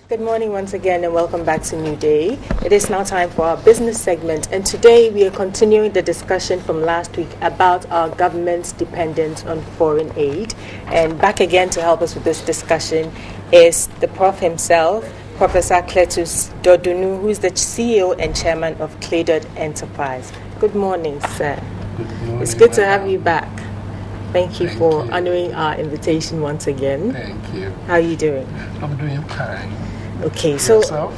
Good morning once again and welcome back to New Day. It is now time for our business segment, and today we are continuing the discussion from last week about our government's dependence on foreign aid. And back again to help us with this discussion is the Prof himself, Professor Cletus Dodunu, who is the CEO and Chairman of Claydot Enterprise. Good morning, sir. Good morning. It's good to have you back. Thank you for honoring our invitation once again. Thank you. How are you doing? I'm doing fine. Okay, so Yourself?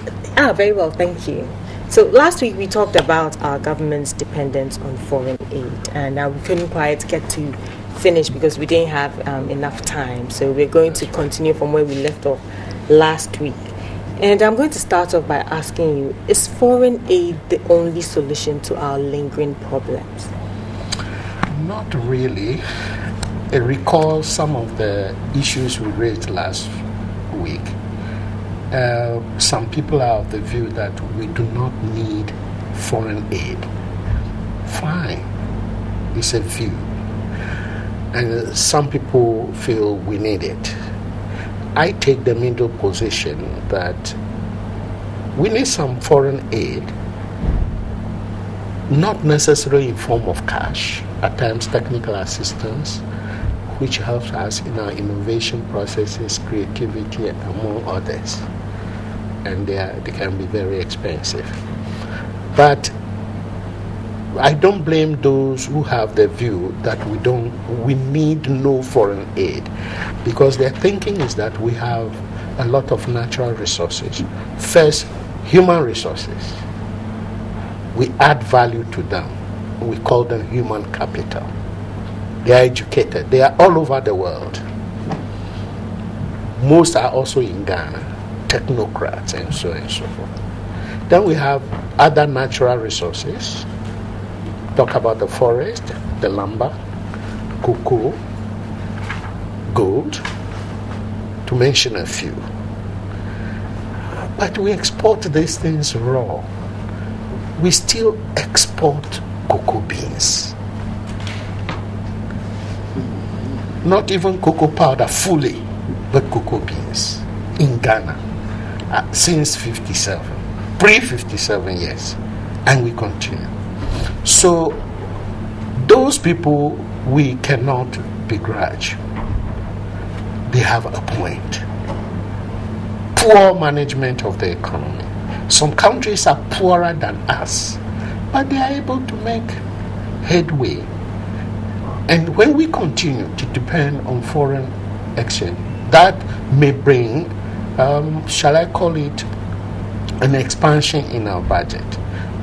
Very well, thank you. So last week we talked about our government's dependence on foreign aid, and we couldn't quite get to finish because we didn't have enough time. So we're going to continue from where we left off last week. And I'm going to start off by asking you, is foreign aid the only solution to our lingering problems? Not really. I recall some of the issues we raised last week. Some people are of the view that we do not need foreign aid. Fine, it's a view. And some people feel we need it. I take the middle position that we need some foreign aid, not necessarily in form of cash, at times technical assistance, which helps us in our innovation processes, creativity, among others. And they can be very expensive. But I don't blame those who have the view that we need no foreign aid, because their thinking is that we have a lot of natural resources. First, human resources. We add value to them. We call them human capital. They are educated. They are all over the world. Most are also in Ghana, technocrats and so on and so forth. Then we have other natural resources. Talk about the forest, the lumber, cocoa, gold, to mention a few. But we export these things raw. We still export cocoa beans. Not even cocoa powder fully, but cocoa beans in Ghana since 57, pre-57 years, and we continue. So those people we cannot begrudge. They have a point. Poor management of the economy. Some countries are poorer than us, but they are able to make headway. And when we continue to depend on foreign exchange, that may bring, shall I call it, an expansion in our budget,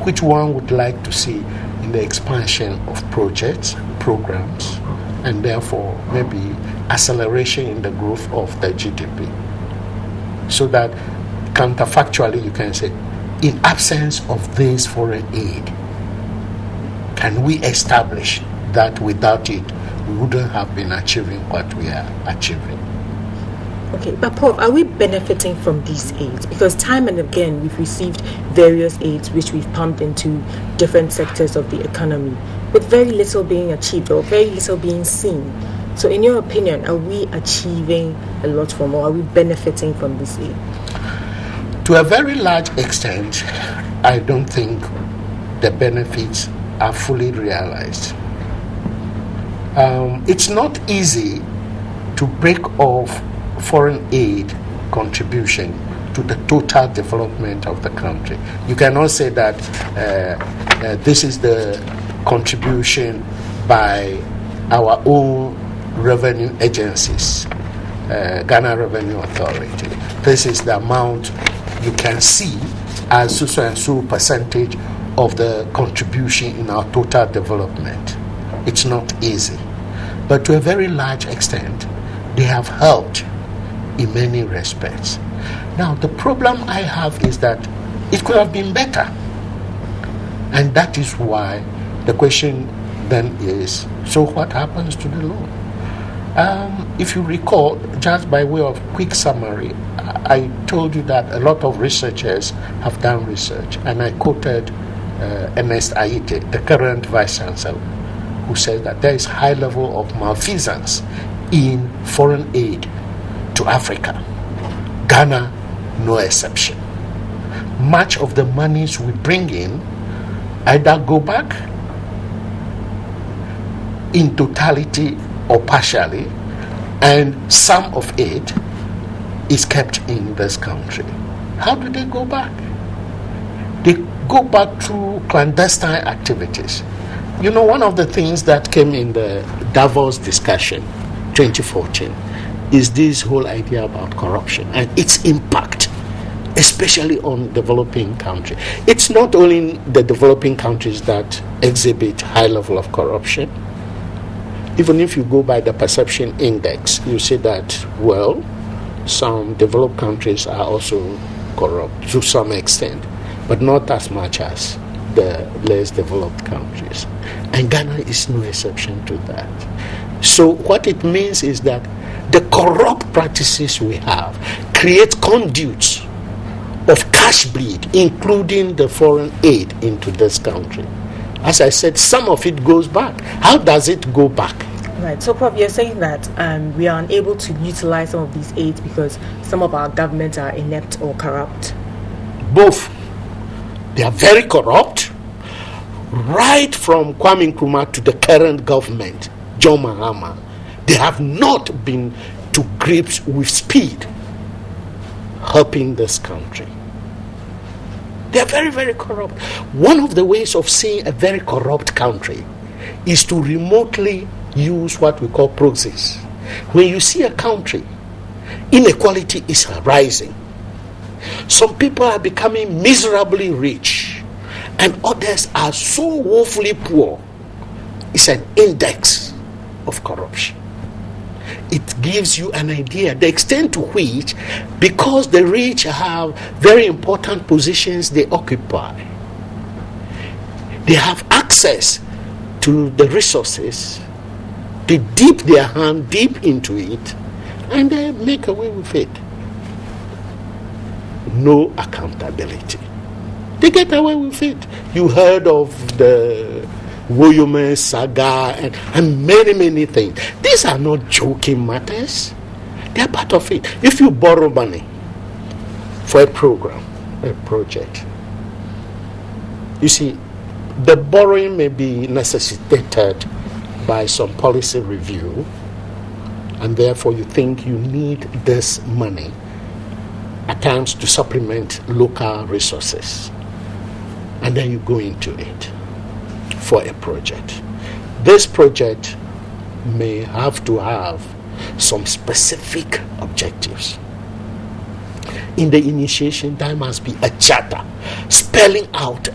which one would like to see in the expansion of projects, programs, and therefore maybe acceleration in the growth of the GDP. So that counterfactually you can say, in absence of this foreign aid, can we establish that without it we wouldn't have been achieving what we are achieving? Okay, but Prof, are we benefiting from these aids? Because time and again we've received various aids which we've pumped into different sectors of the economy, with very little being achieved or very little being seen. So in your opinion, are we achieving a lot from, or are we benefiting from this aid? To a very large extent, I don't think the benefits are fully realized. It's not easy to break off foreign aid contribution to the total development of the country. You cannot say that this is the contribution by our own revenue agencies, Ghana Revenue Authority. This is the amount you can see as so and so percentage of the contribution in our total development. It's not easy. But to a very large extent, they have helped in many respects. Now, the problem I have is that it could have been better. And that is why the question then is, so what happens to the loan? If you recall, just by way of quick summary, I told you that a lot of researchers have done research, and I quoted Ernest Ayite, the current Vice Chancellor, who said that there is high level of malfeasance in foreign aid to Africa. Ghana no exception. Much of the monies we bring in either go back in totality or partially, and some of it is kept in this country. How do they go back? They go back through clandestine activities. You know, one of the things that came in the Davos discussion 2014 is this whole idea about corruption and its impact, especially on developing countries. It's not only the developing countries that exhibit high level of corruption. Even if you go by the perception index, you see that, well, some developed countries are also corrupt to some extent, but not as much as the less developed countries. And Ghana is no exception to that. So what it means is that the corrupt practices we have create conduits of cash bleed, including the foreign aid into this country. As I said, some of it goes back. How does it go back? Right. So, Prof, you're saying that we are unable to utilize some of these aids because some of our governments are inept or corrupt? Both. They are very corrupt, right from Kwame Nkrumah to the current government, John Mahama. They have not been to grips with speed helping this country. They are very, very corrupt. One of the ways of seeing a very corrupt country is to remotely use what we call proxies. When you see a country, inequality is rising. Some people are becoming miserably rich, and others are so woefully poor. It's an index of corruption. It gives you an idea the extent to which, because the rich have very important positions they occupy, they have access to the resources, they dip their hand deep into it, and they make away with it. No accountability. They get away with it. You heard of the Woyome saga and many, many things. These are not joking matters. They are part of it. If you borrow money for a program, a project, you see, the borrowing may be necessitated by some policy review, and therefore you think you need this money at times to supplement local resources, and then you go into it for a project. This project may have to have some specific objectives. In the initiation, there must be a charter spelling out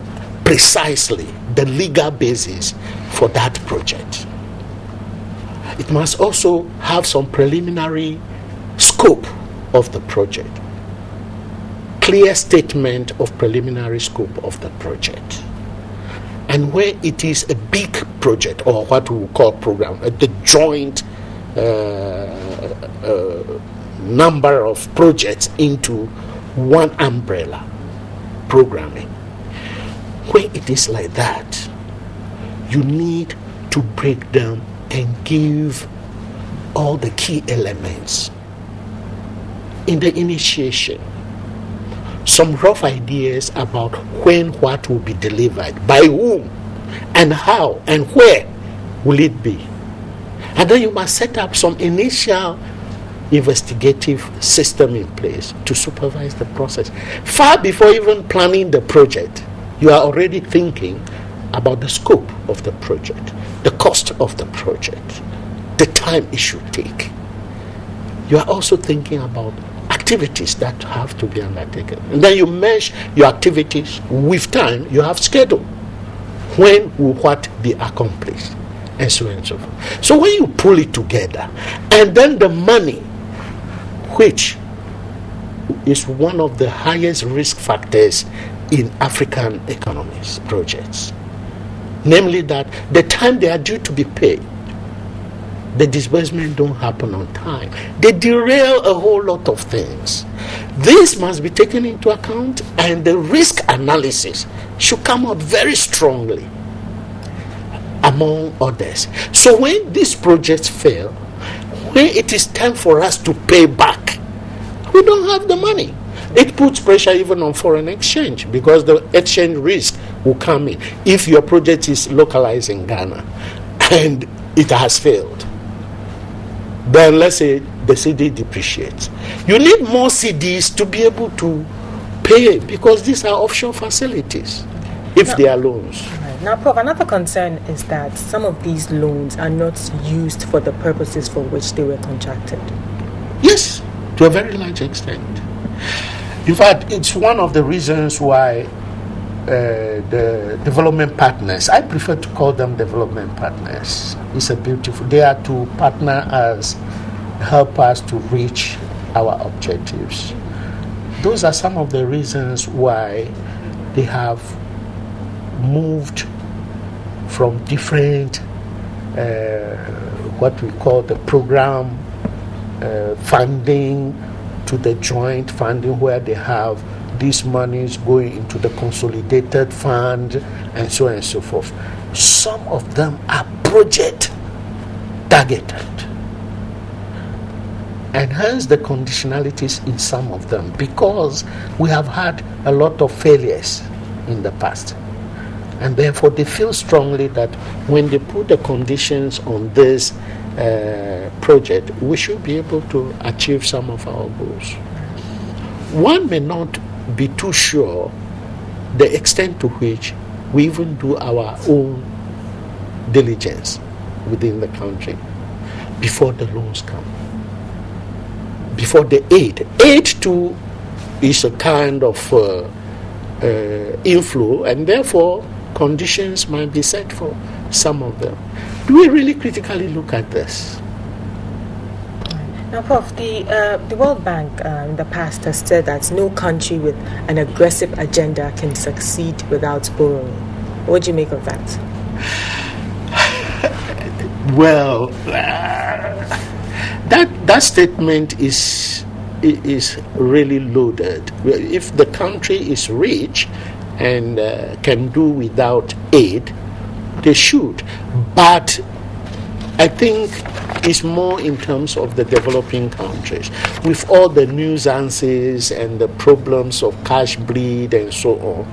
precisely the legal basis for that project. It must also have some preliminary scope of the project, clear statement of preliminary scope of the project. And where it is a big project, or what we call program, the joint number of projects into one umbrella programming. When it is like that, you need to break down and give all the key elements in the initiation, some rough ideas about when what will be delivered, by whom, and how, and where will it be. And then you must set up some initial investigative system in place to supervise the process. Far before even planning the project, you are already thinking about the scope of the project, the cost of the project, the time it should take. You are also thinking about activities that have to be undertaken. And then you mesh your activities with time. You have schedule. When will what be accomplished? And so on and so forth. So when you pull it together, and then the money, which is one of the highest risk factors in African economies projects, namely that the time they are due to be paid, the disbursement don't happen on time. They derail a whole lot of things. This must be taken into account, and the risk analysis should come out very strongly, among others. So when these projects fail, when it is time for us to pay back, we don't have the money. It puts pressure even on foreign exchange, because the exchange risk will come in. If your project is localized in Ghana and it has failed, then let's say the CD depreciates. You need more CDs to be able to pay, because these are offshore facilities if they are loans. Now, Prof, another concern is that some of these loans are not used for the purposes for which they were contracted. Yes, to a very large extent. In fact, it's one of the reasons why the development partners, I prefer to call them development partners. It's a beautiful, they are to partner us, help us to reach our objectives. Those are some of the reasons why they have moved from different, what we call the program funding, to the joint funding, where they have these monies going into the consolidated fund and so on and so forth. Some of them are project targeted, and hence the conditionalities in some of them, because we have had a lot of failures in the past, and therefore they feel strongly that when they put the conditions on this project, we should be able to achieve some of our goals. One may not be too sure the extent to which we even do our own diligence within the country before the loans come, before the aid. Aid too is a kind of inflow, and therefore conditions might be set for some of them. Do we really critically look at this? Now, Prof, the World Bank in the past has said that no country with an aggressive agenda can succeed without borrowing. What do you make of that? Well, that statement is really loaded. If the country is rich and can do without aid, they should. But I think it's more in terms of the developing countries, with all the nuisances and the problems of cash bleed and so on.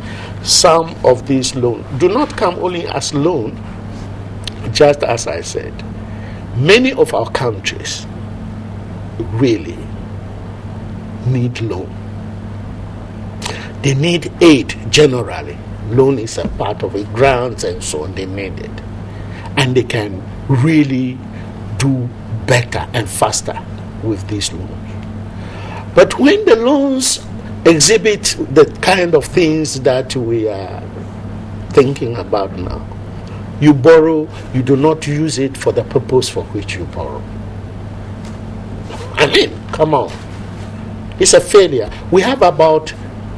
Some of these loans do not come only as loan, just as I said. Many of our countries really need loan. They need aid generally. Loan is a part of it, grants and so on, they need it. And they can really do better and faster with these loans. But when the loans exhibit the kind of things that we are thinking about now, you borrow, you do not use it for the purpose for which you borrow. I mean, come on. It's a failure. We have about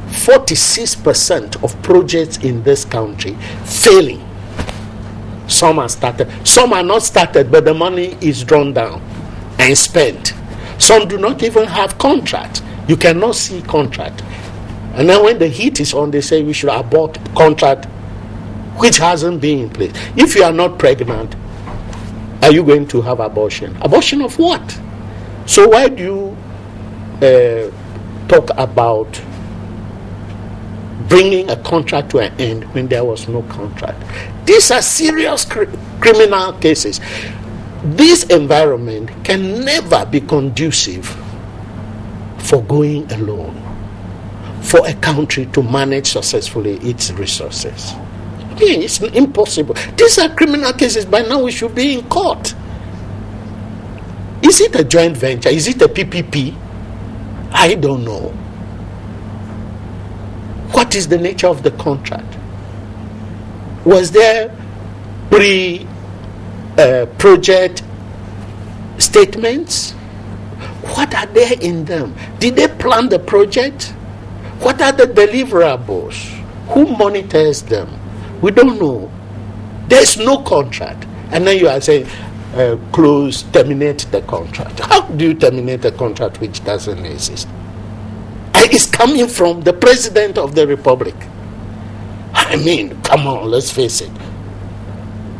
46% of projects in this country failing. Some are started, some are not started, but the money is drawn down and spent. Some do not even have contract. You cannot see contract. And then when the heat is on, they say we should abort contract which hasn't been in place. If you are not pregnant, are you going to have abortion? Abortion of what? So why do you talk about bringing a contract to an end when there was no contract? These are serious criminal cases. This environment can never be conducive for going alone, for a country to manage successfully its resources. Yeah, it's impossible. These are criminal cases. By now we should be in court. Is it a joint venture? Is it a PPP? I don't know. What is the nature of the contract? Was there pre-project statements? What are there in them? Did they plan the project? What are the deliverables? Who monitors them? We don't know. There's no contract. And then you are saying, close, terminate the contract. How do you terminate a contract which doesn't exist? It's coming from the President of the Republic. I mean, come on, let's face it.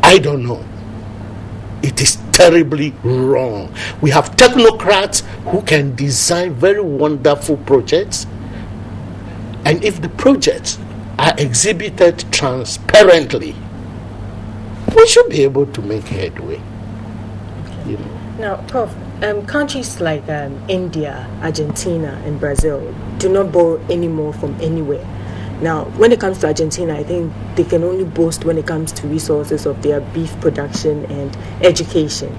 I don't know. It is terribly wrong. We have technocrats who can design very wonderful projects, And if the projects are exhibited transparently, we should be able to make headway. You know. Now, Prof, countries like India, Argentina, and Brazil do not borrow anymore from anywhere. Now, when it comes to Argentina, I think they can only boast when it comes to resources of their beef production and education.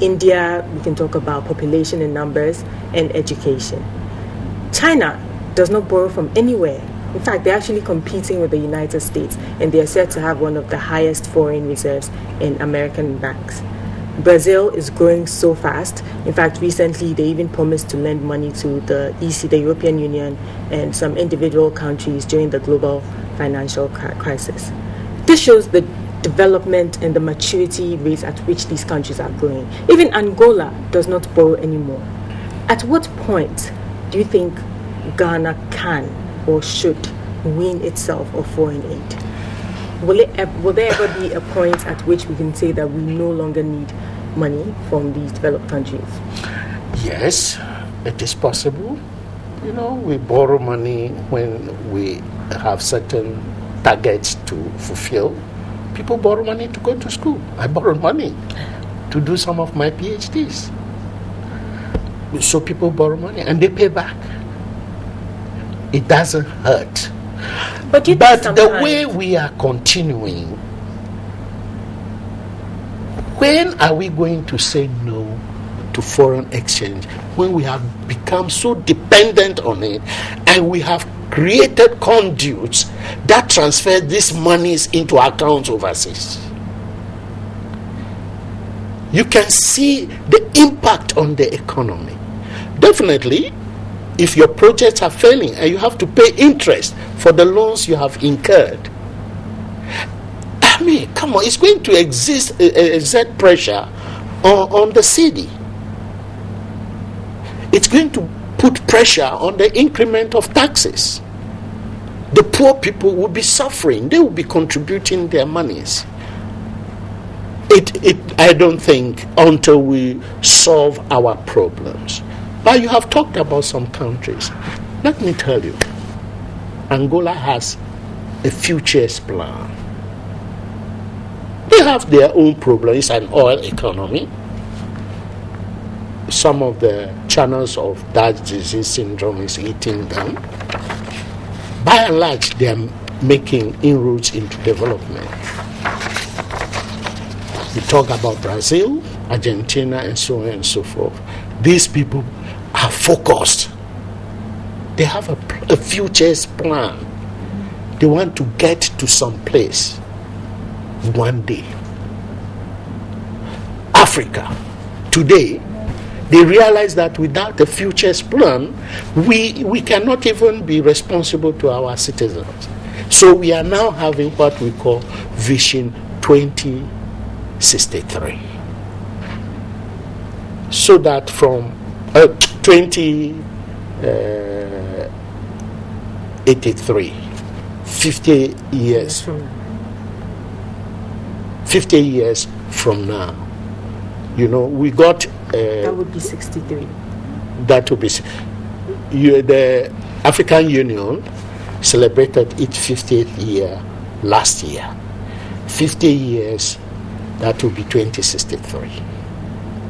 India, we can talk about population and numbers and education. China does not borrow from anywhere. In fact, they're actually competing with the United States, and they are said to have one of the highest foreign reserves in American banks. Brazil is growing so fast. In fact, recently they even promised to lend money to the EC, the European Union, and some individual countries during the global financial crisis. This shows the development and the maturity rates at which these countries are growing. Even Angola does not borrow anymore. At what point do you think Ghana can or should wean itself of foreign aid? Will there ever be a point at which we can say that we no longer need money from these developed countries? Yes, it is possible. You know, we borrow money when we have certain targets to fulfill. People borrow money to go to school. I borrowed money to do some of my PhDs. So people borrow money and they pay back. It doesn't hurt. But the way we are continuing, when are we going to say no to foreign exchange when we have become so dependent on it and we have created conduits that transfer these monies into accounts overseas? You can see the impact on the economy. Definitely, if your projects are failing and you have to pay interest for the loans you have incurred, I mean, come on, it's going to exert pressure on the city. It's going to put pressure on the increment of taxes. The poor people will be suffering. They will be contributing their monies. I don't think until we solve our problems. But you have talked about some countries. Let me tell you, Angola has a futures plan. They have their own problems, an oil economy. Some of the channels of that disease syndrome is eating them. By and large, they are making inroads into development. We talk about Brazil, Argentina, and so on and so forth. These people are focused. They have a futures plan. They want to get to some place one day. Africa, today, they realize that without a futures plan, we cannot even be responsible to our citizens. So we are now having what we call Vision 2063. So that from 2083, 50 years from now, you know, we got that would be 63. That would be the African Union celebrated its 50th year last year. 50 years, that will be 2063.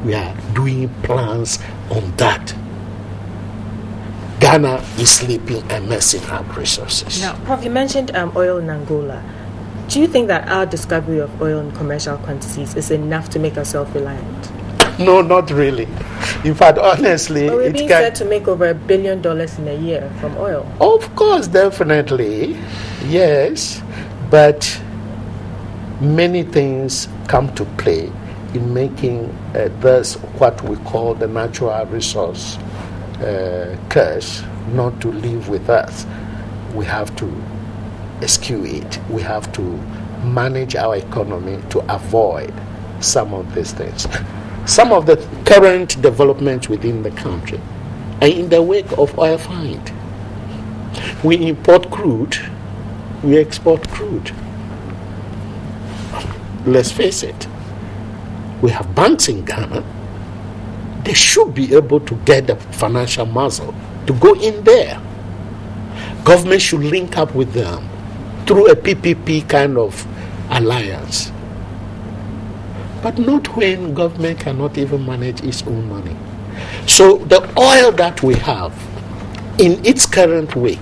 We are doing plans on that. Ghana is sleeping and messing up resources. Now, Prof, you mentioned oil in Angola. Do you think that our discovery of oil in commercial quantities is enough to make us self-reliant? No, not really. In fact, honestly, but we're being said to make over $1 billion in a year from oil. Of course, definitely, yes. But many things come to play in making this what we call the natural resource curse not to live with us. We have to eschew it. We have to manage our economy to avoid some of these things. Some of the current developments within the country are in the wake of oil find. We import crude, we export crude. Let's face it, we have banks in Ghana. They should be able to get the financial muscle to go in there. government should link up with them through a PPP kind of alliance. But not when government cannot even manage its own money. So the oil that we have in its current way,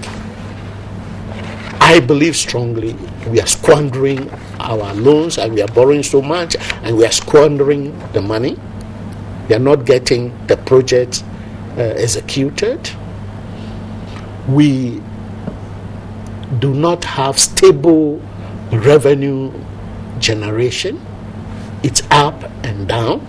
I believe strongly we are squandering our loans and we are borrowing so much and we are squandering the money. We are not getting the projects executed. We do not have stable revenue generation. It's up and down.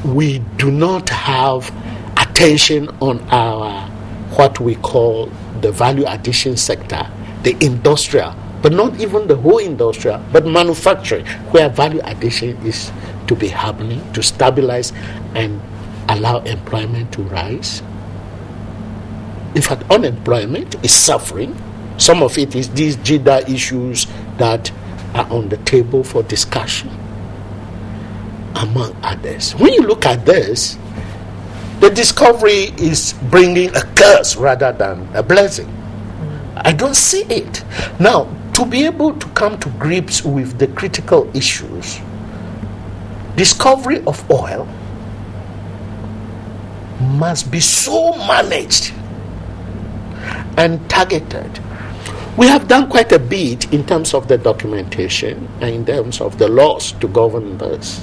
We do not have attention on our, what we call the value addition sector, the industrial, but not even the whole industrial, but manufacturing, where value addition is to be happening to stabilize and allow employment to rise. In fact, unemployment is suffering. Some of it is these gender issues that are on the table for discussion, among others. When you look at this, the discovery is bringing a curse rather than a blessing. I don't see it. Now, to be able to come to grips with the critical issues, discovery of oil must be so managed and targeted. We have done quite a bit in terms of the documentation and in terms of the laws to govern this.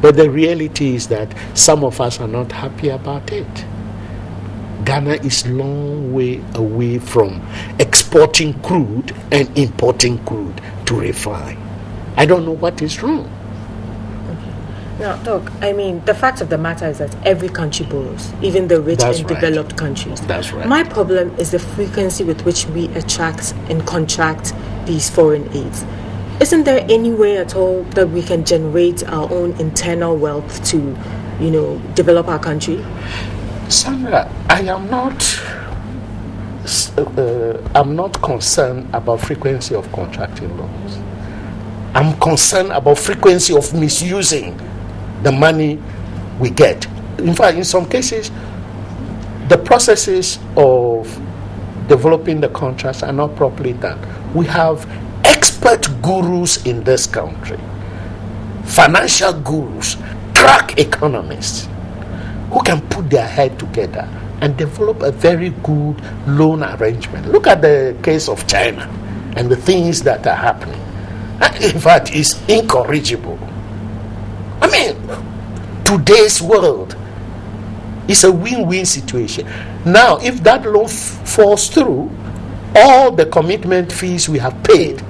But the reality is that some of us are not happy about it. Ghana is a long way away from exporting crude and importing crude to refine. I don't know what is wrong. Now, Doc, I mean, the fact of the matter is that every country borrows, even the rich and developed countries. That's right. My problem is the frequency with which we attract and contract these foreign aids. Isn't there any way at all that we can generate our own internal wealth to, develop our country? Sandra, I'm not concerned about frequency of contracting loans. I'm concerned about frequency of misusing the money we get. In fact, in some cases, the processes of developing the contracts are not properly done. We have expert gurus in this country, financial gurus, crack economists, who can put their head together and develop a very good loan arrangement. Look at the case of China and the things that are happening. In fact, it's incorrigible. I mean, today's world is a win-win situation. Now, if that loan falls through, all the commitment fees we have paid,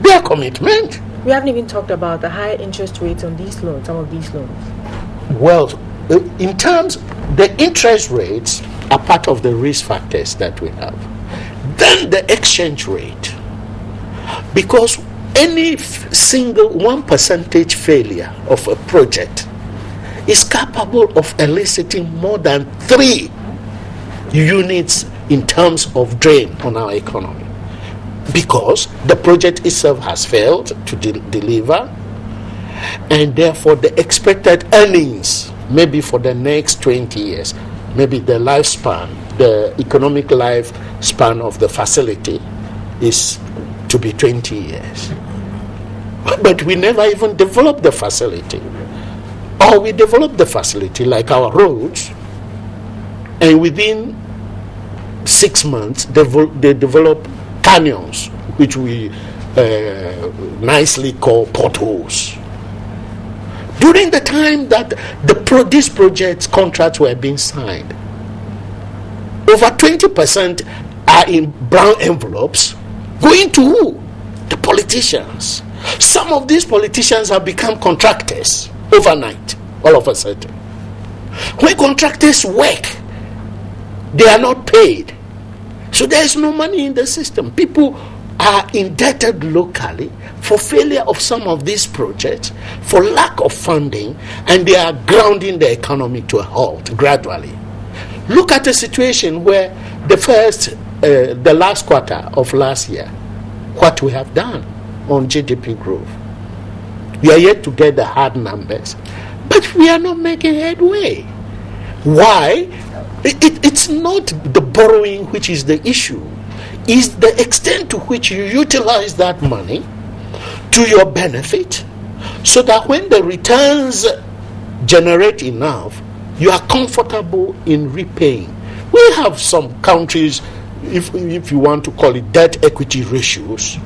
their commitment. We haven't even talked about the high interest rates on these loans, some of these loans. Well, in terms, the interest rates are part of the risk factors that we have. Then the exchange rate. Because any single 1% failure of a project is capable of eliciting more than 3 units in terms of drain on our economy. Because the project itself has failed to deliver, and therefore the expected earnings, maybe for the next 20 years, maybe the lifespan, the economic lifespan of the facility is to be 20 years. But we never even developed the facility. Or we developed the facility like our roads, and within 6 months they develop canyons, which we nicely call potholes. During the time that these projects contracts were being signed, over 20% are in brown envelopes going to who? The politicians. Some of these politicians have become contractors overnight, all of a sudden. When contractors work, they are not paid. So there is no money in the system. People are indebted locally for failure of some of these projects, for lack of funding, and they are grounding the economy to a halt gradually. Look at the situation where the last quarter of last year, what we have done on GDP growth. We are yet to get the hard numbers, but we are not making headway. Why? It's not the borrowing which is the issue. It's the extent to which you utilize that money to your benefit, so that when the returns generate enough, you are comfortable in repaying. We have some countries, if you want to call it debt equity ratios,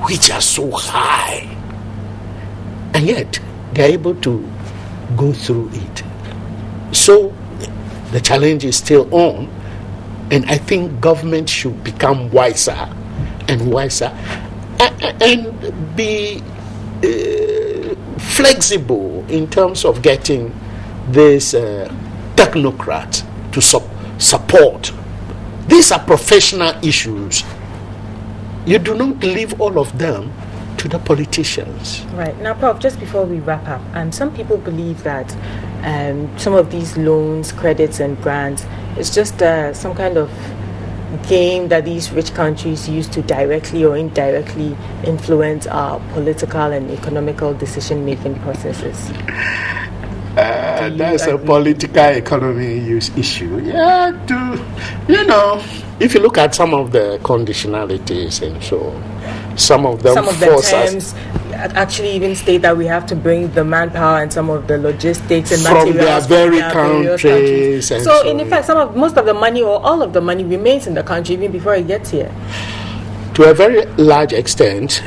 which are so high, and yet they are able to go through it. So the challenge is still on, and I think government should become wiser and wiser and be flexible in terms of getting this technocrat to support. These are professional issues. You do not leave all of them to the politicians. Right. Now, Prof, just before we wrap up, some people believe that some of these loans, credits, and grants is just some kind of game that these rich countries use to directly or indirectly influence our political and economical decision-making processes. That's a political economy issue. Yeah, if you look at some of the conditionalities and so, some of them force terms actually even state that we have to bring the manpower and some of the logistics and from materials their very countries. And so in effect, most of the money or all of the money remains in the country even before it gets here. To a very large extent,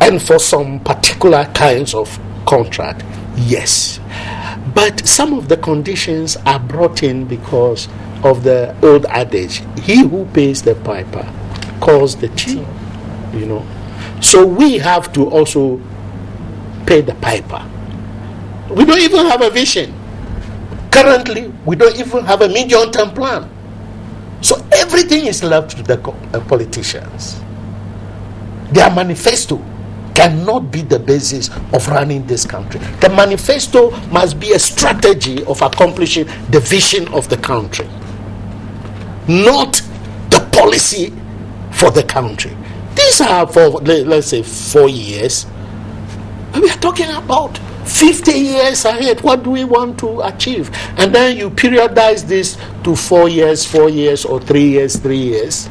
and for some particular kinds of contract, yes. But some of the conditions are brought in because of the old adage, he who pays the piper calls the tune, So we have to also pay the piper. We don't even have a vision. Currently, we don't even have a medium-term plan. So everything is left to the politicians. Their manifesto cannot be the basis of running this country. The manifesto must be a strategy of accomplishing the vision of the country, not the policy for the country. These are for, let's say, 4 years. We are talking about 50 years ahead. What do we want to achieve? And then you periodize this to 4 years, or 3 years, 3 years.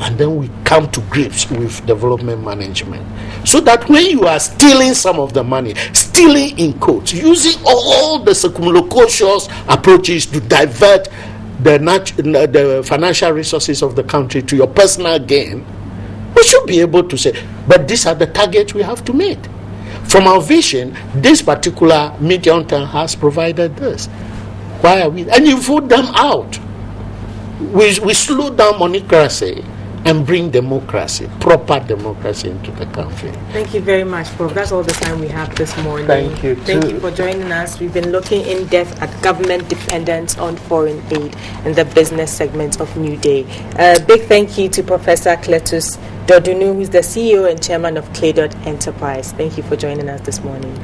And then we come to grips with development management. So that when you are stealing some of the money, stealing in quotes, using all the circumlocutions approaches to divert the financial resources of the country to your personal gain, we should be able to say, but these are the targets we have to meet. From our vision, this particular medium term has provided this. Why are we? And you vote them out. We slow down monocracy and bring democracy, proper democracy into the country. Thank you very much, Prof. That's all the time we have this morning. Thank you, Thank you for joining us. We've been looking in depth at government dependence on foreign aid in the business segment of New Day. Big thank you to Professor Cletus Dodunu, who's the CEO and Chairman of Claydot Enterprise. Thank you for joining us this morning.